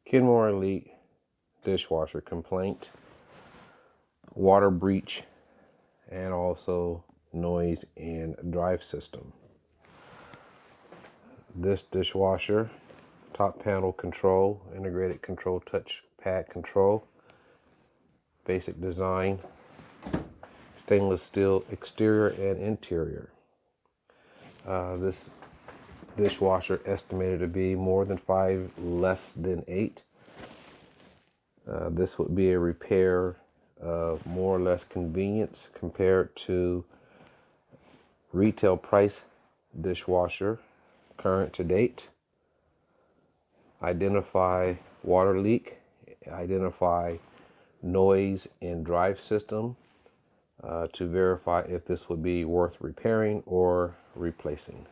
Kenmore Elite dishwasher complaint, water breach, and also noise and drive system. This dishwasher, top panel control, integrated control touch pad control, basic design, stainless steel exterior and interior. This dishwasher estimated to be more than 5, less than 8. This would be a repair of more or less convenience compared to retail price dishwasher current to date. Identify water leak, identify noise and drive system to verify if this would be worth repairing or replacing.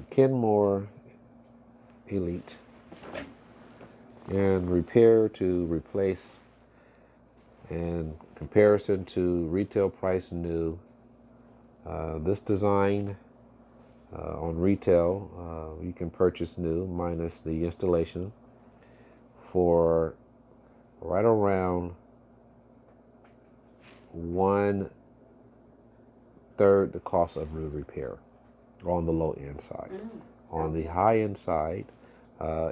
Kenmore Elite, and repair to replace, and comparison to retail price new. This design on retail, you can purchase new minus the installation for right around 1/3 the cost of new repair on the low end side. On the high end side,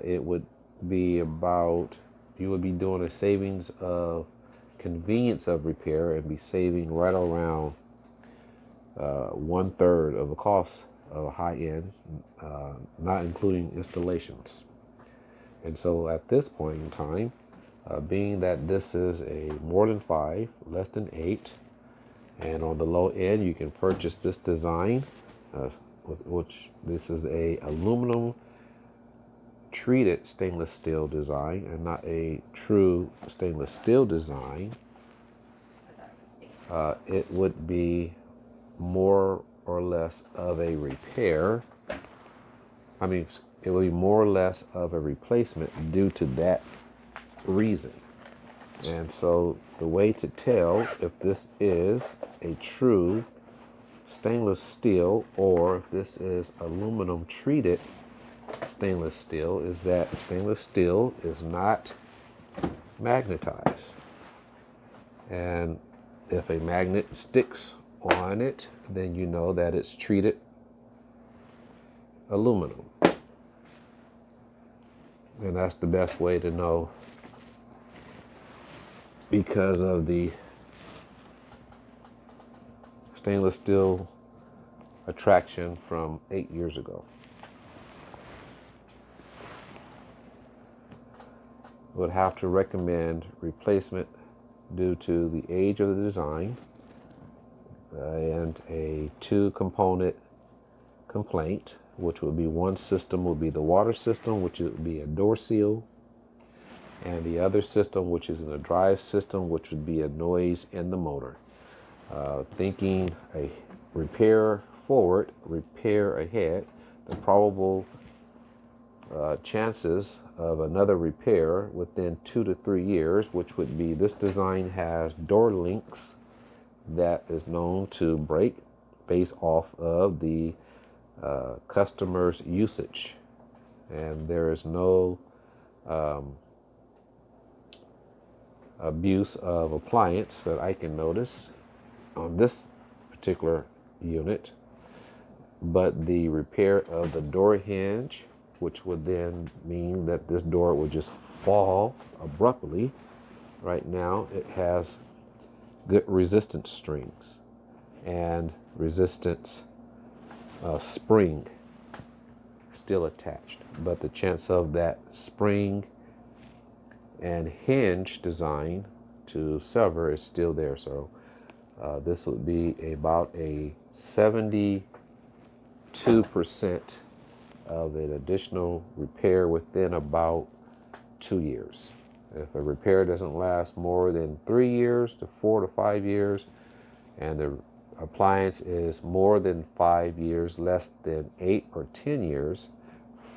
it would be about, you would be doing a savings of convenience of repair and be saving right around 1/3 of the cost of a high end, not including installations. And so at this point in time, being that this is a more than 5, less than 8, and on the low end you can purchase this design, which this is a aluminum treated stainless steel design and not a true stainless steel design. It would be more or less of a repair. It will be more or less of a replacement due to that reason. And so the way to tell if this is a true stainless steel or if this is aluminum treated stainless steel is that stainless steel is not magnetized. And if a magnet sticks on it, then you know that it's treated aluminum. And that's the best way to know because of the stainless steel attraction from 8 years ago. Would have to recommend replacement due to the age of the design and a 2-component complaint, which would be one system would be the water system, which would be a door seal, and the other system, which is in a drive system, which would be a noise in the motor. Thinking a repair forward, repair ahead, the probable chances of another repair within 2 to 3 years, which would be this design has door links that is known to break based off of the customer's usage, and there is no abuse of appliance that I can notice on this particular unit, but the repair of the door hinge, which would then mean that this door would just fall abruptly. Right now it has good resistance strings and resistance spring still attached, but the chance of that spring and hinge design to sever is still there. So this would be about a 72% of an additional repair within about 2 years. If a repair doesn't last more than 3 years to 4 to 5 years, and the appliance is more than 5 years, less than 8 or 10 years,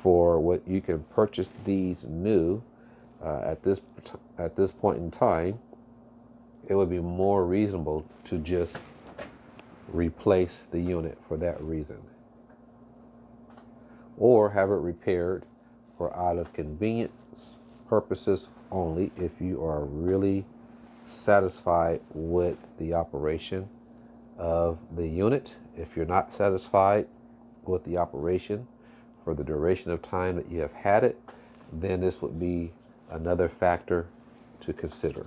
for what you can purchase these new at this point in time, it would be more reasonable to just replace the unit for that reason, or have it repaired for out of convenience purposes only if you are really satisfied with the operation of the unit. If you're not satisfied with the operation for the duration of time that you have had it, then this would be another factor to consider.